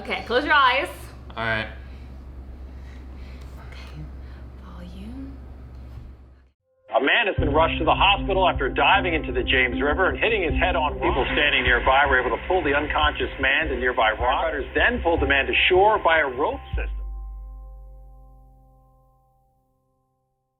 Okay, close your eyes. All right. Okay, volume. A man has been rushed to the hospital after diving into the James River and hitting his head on. People standing nearby were able to pull the unconscious man to nearby rocks. Firefighters then pulled the man to shore by a rope system.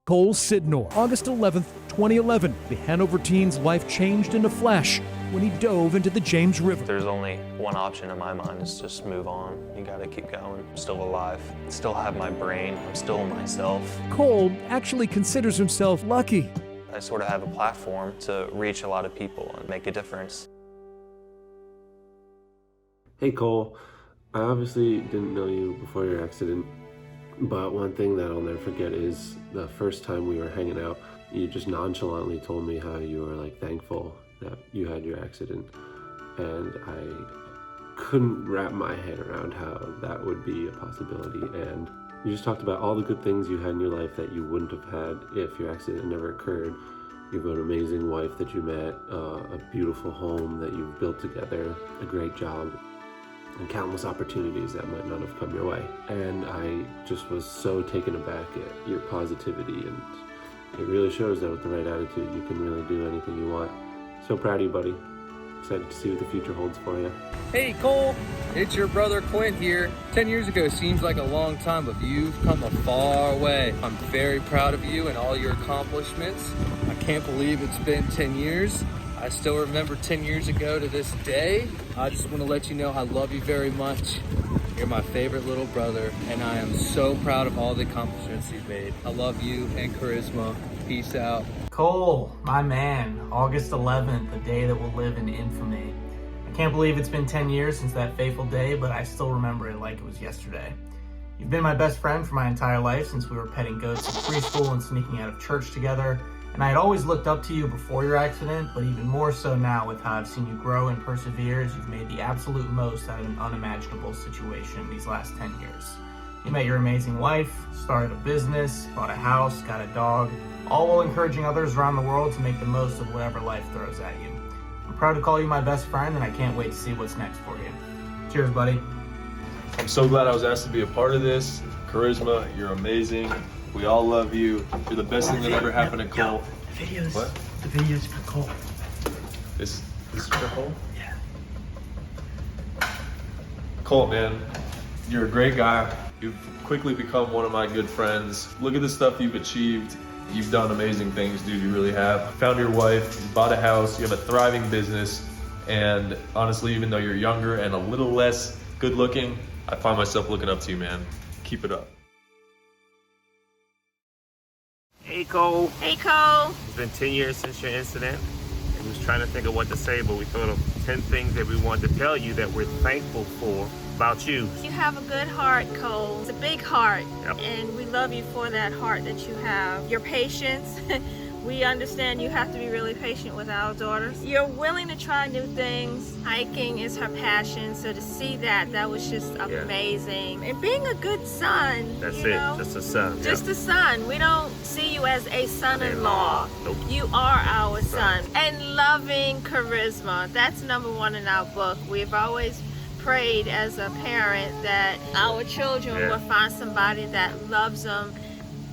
Cole Sidnor, August 11th, 2011. The Hanover teen's life changed in a flash when he dove into the James River. There's only one option in my mind, is just move on. You gotta keep going. I'm still alive. Still have my brain. I'm still myself. Cole actually considers himself lucky. I sort of have a platform to reach a lot of people and make a difference. Hey Cole, I obviously didn't know you before your accident, but one thing that I'll never forget is the first time we were hanging out, you just nonchalantly told me how you were like thankful that you had your accident, and I couldn't wrap my head around how that would be a possibility. And you just talked about all the good things you had in your life that you wouldn't have had if your accident never occurred. You have an amazing wife that you met, a beautiful home that you've built together, a great job, and countless opportunities that might not have come your way. And I just was so taken aback at your positivity, and it really shows that with the right attitude, you can really do anything you want. So proud of you, buddy. Excited to see what the future holds for you. Hey Cole, it's your brother Quinn here. 10 years ago seems like a long time, but you've come a far way. I'm very proud of you and all your accomplishments. I can't believe it's been 10 years. I still remember 10 years ago to this day. I just want to let you know I love you very much. You're my favorite little brother, and I am so proud of all the accomplishments you've made. I love you and Charisma. Peace out. Cole, my man, August 11th, the day that will live in infamy. I can't believe it's been 10 years since that fateful day, but I still remember it like it was yesterday. You've been my best friend for my entire life since we were petting goats in preschool and sneaking out of church together. And I had always looked up to you before your accident, but even more so now with how I've seen you grow and persevere as you've made the absolute most out of an unimaginable situation these last 10 years. You met your amazing wife, started a business, bought a house, got a dog, all while encouraging others around the world to make the most of whatever life throws at you. I'm proud to call you my best friend, and I can't wait to see what's next for you. Cheers, buddy. I'm so glad I was asked to be a part of this. Charisma, you're amazing. We all love you. You're the best thing that ever happened to Cole. The videos. What? The videos for Cole. This is for Cole? Yeah. Cole, man, you're a great guy. You've quickly become one of my good friends. Look at the stuff you've achieved. You've done amazing things, dude, you really have. Found your wife, you bought a house, you have a thriving business, and honestly, even though you're younger and a little less good looking, I find myself looking up to you, man. Keep it up. Hey Cole. Hey, Cole. It's been 10 years since your incident, and we was trying to think of what to say, but we thought of 10 things that we wanted to tell you that we're thankful for about you. You have a good heart, Cole. It's a big heart. Yep. And we love you for that heart that you have. Your patience. We understand you have to be really patient with our daughters. You're willing to try new things. Hiking is her passion, so to see that was just amazing. And being a good son. That's you it, know? just a son. Just a son. We don't see you as a son-in-law. Nope. You are our son. And loving Charisma. That's number one in our book. We've always prayed as a parent that our children will find somebody that loves them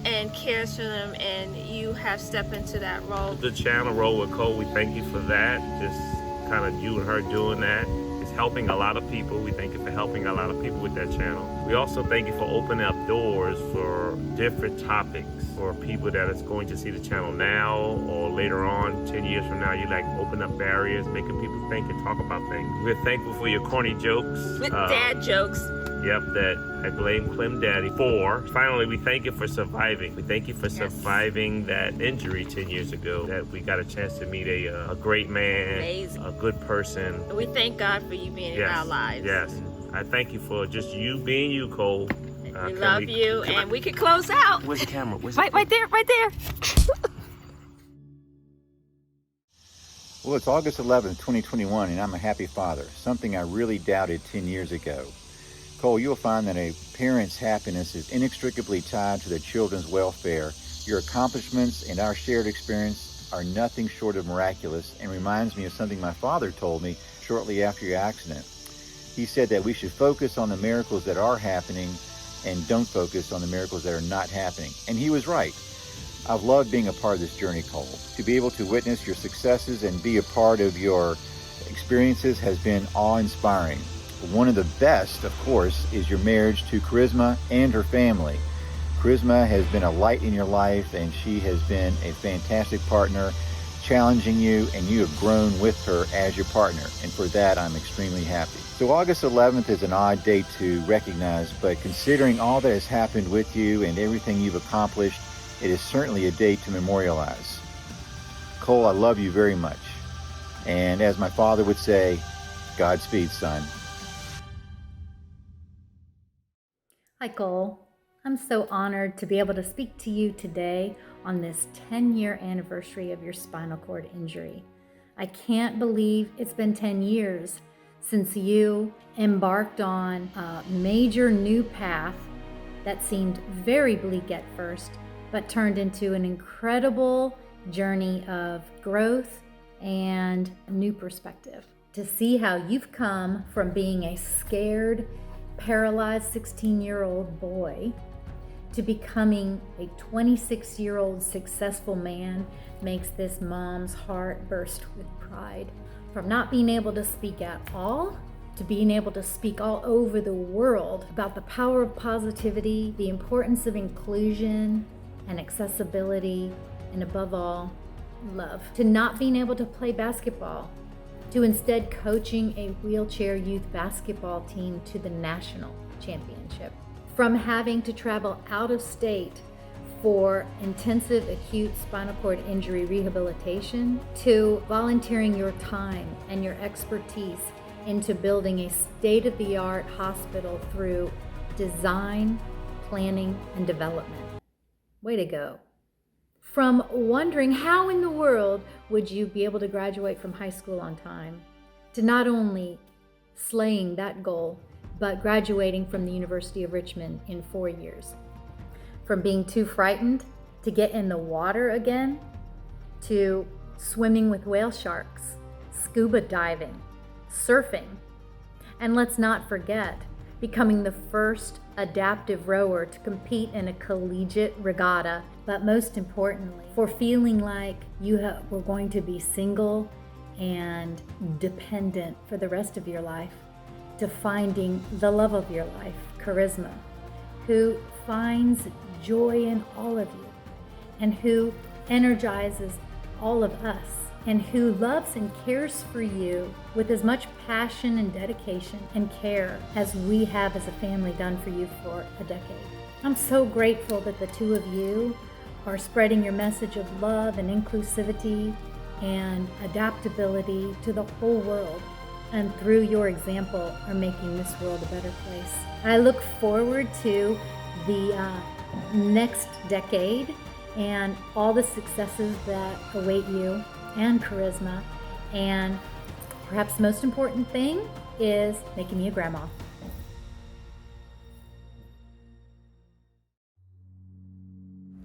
and cares for them, and you have stepped into that role. The channel Roll with Cole, we thank you for that. Just kind of you and her doing that. It's helping a lot of people. We thank you for helping a lot of people with that channel. We also thank you for opening up doors for different topics for people that is going to see the channel now or later on, 10 years from now. You like open up barriers, making people think and talk about things. We're thankful for your corny jokes. Dad jokes. Yep, that I blame Clem Daddy for. Finally, we thank you for surviving. We thank you for surviving that injury 10 years ago, that we got a chance to meet a great man, amazing, a good person. We thank God for you being in our lives. Yes, I thank you for just you being you, Cole. We love you, and we can close out. Where's the camera? Right there, right there. Well, it's August 11th, 2021, and I'm a happy father, something I really doubted 10 years ago. Cole, you'll find that a parent's happiness is inextricably tied to their children's welfare. Your accomplishments and our shared experience are nothing short of miraculous and reminds me of something my father told me shortly after your accident. He said that we should focus on the miracles that are happening and don't focus on the miracles that are not happening. And he was right. I've loved being a part of this journey, Cole. To be able to witness your successes and be a part of your experiences has been awe-inspiring. One of the best, of course, is your marriage to Charisma and her family. Charisma has been a light in your life, and she has been a fantastic partner, challenging you, and you have grown with her as your partner. And for that, I'm extremely happy. So August 11th is an odd date to recognize, but considering all that has happened with you and everything you've accomplished, it is certainly a date to memorialize. Cole, I love you very much. And as my father would say, Godspeed, son. Hi, Cole. I'm so honored to be able to speak to you today on this 10-year anniversary of your spinal cord injury. I can't believe it's been 10 years since you embarked on a major new path that seemed very bleak at first, but turned into an incredible journey of growth and new perspective. To see how you've come from being a scared, paralyzed 16-year-old boy to becoming a 26-year-old successful man makes this mom's heart burst with pride. From not being able to speak at all to being able to speak all over the world about the power of positivity, the importance of inclusion and accessibility, and above all, love. To not being able to play basketball, to instead coaching a wheelchair youth basketball team to the national championship. From having to travel out of state for intensive acute spinal cord injury rehabilitation to volunteering your time and your expertise into building a state-of-the-art hospital through design, planning, and development. Way to go. From wondering how in the world would you be able to graduate from high school on time, to not only slaying that goal, but graduating from the University of Richmond in 4 years. From being too frightened to get in the water again, to swimming with whale sharks, scuba diving, surfing, and let's not forget, becoming the first adaptive rower to compete in a collegiate regatta, but most importantly, for feeling like you were going to be single and dependent for the rest of your life, to finding the love of your life, Charisma, who finds joy in all of you and who energizes all of us and who loves and cares for you with as much passion and dedication and care as we have as a family done for you for a decade. I'm so grateful that the two of you are spreading your message of love and inclusivity and adaptability to the whole world, and through your example are making this world a better place. I look forward to the next decade and all the successes that await you and Charisma, and perhaps the most important thing is making me a grandma.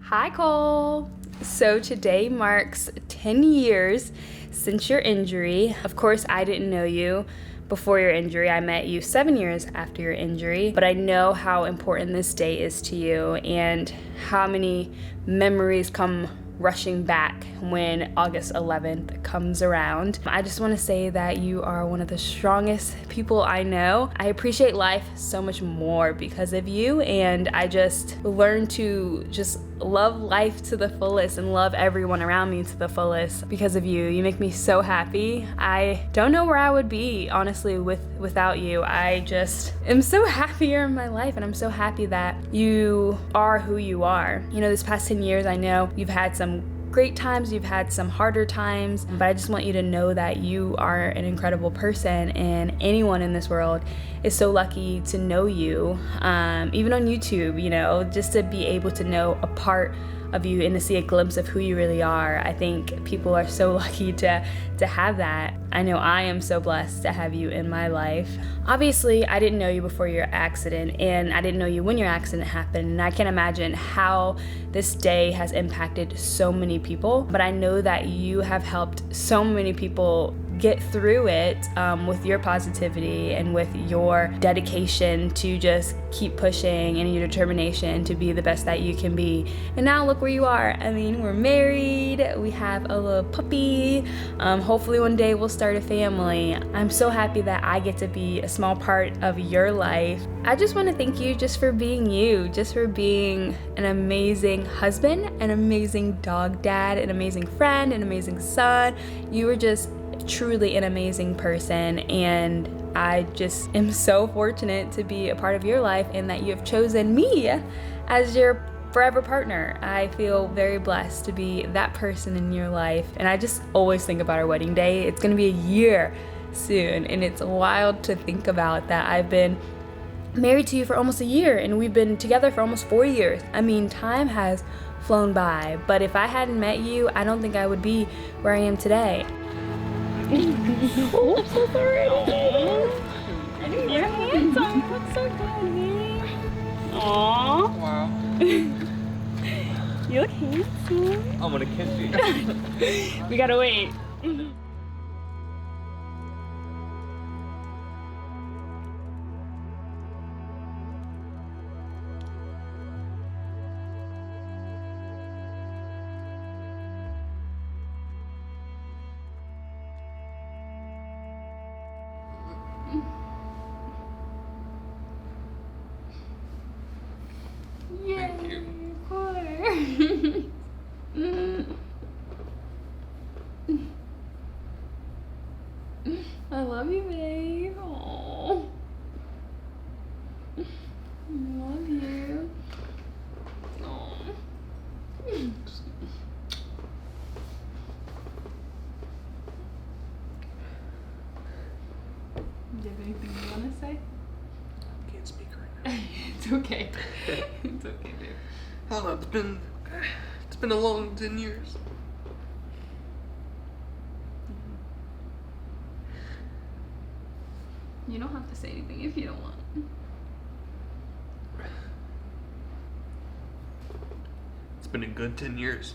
Hi, Cole. So today marks 10 years since your injury. Of course, I didn't know you before your injury. I met you 7 years after your injury, but I know how important this day is to you and how many memories come rushing back when August 11th comes around. I just want to say that you are one of the strongest people I know. I appreciate life so much more because of you, and I just learned to just love life to the fullest and love everyone around me to the fullest because of you. You make me so happy. I don't know where I would be, honestly, without you. I just am so happy you're in my life, and I'm so happy that you are who you are. You know, this past 10 years, I know you've had some great times, you've had some harder times, but I just want you to know that you are an incredible person, and anyone in this world is so lucky to know you, even on YouTube, you know, just to be able to know a part of you and to see a glimpse of who you really are. I think people are so lucky to have that. I know I am so blessed to have you in my life. Obviously, I didn't know you before your accident, and I didn't know you when your accident happened, and I can't imagine how this day has impacted so many people, but I know that you have helped so many people get through it with your positivity and with your dedication to just keep pushing and your determination to be the best that you can be. And now look where you are. I mean, we're married, we have a little puppy. Hopefully one day we'll start a family. I'm so happy that I get to be a small part of your life. I just want to thank you just for being you, just for being an amazing husband, an amazing dog dad, an amazing friend, an amazing son. You were just truly an amazing person, and I just am so fortunate to be a part of your life and that you have chosen me as your forever partner. I feel very blessed to be that person in your life, and I just always think about our wedding day. It's gonna be a year soon, and it's wild to think about that I've been married to you for almost a year and we've been together for almost 4 years. I mean, time has flown by, but if I hadn't met you, I don't think I would be where I am today. Oh, I'm so sorry. You're handsome. That's so good. Aww. Wow. You look handsome. I'm gonna kiss you. We gotta wait. Thank you. I love you, babe. Aww. I love you. Aww. Do you have anything you want to say? I can't speak right now. It's okay. It's okay, babe. I don't know, it's been a long 10 years. You don't have to say anything if you don't want. It's been a good 10 years.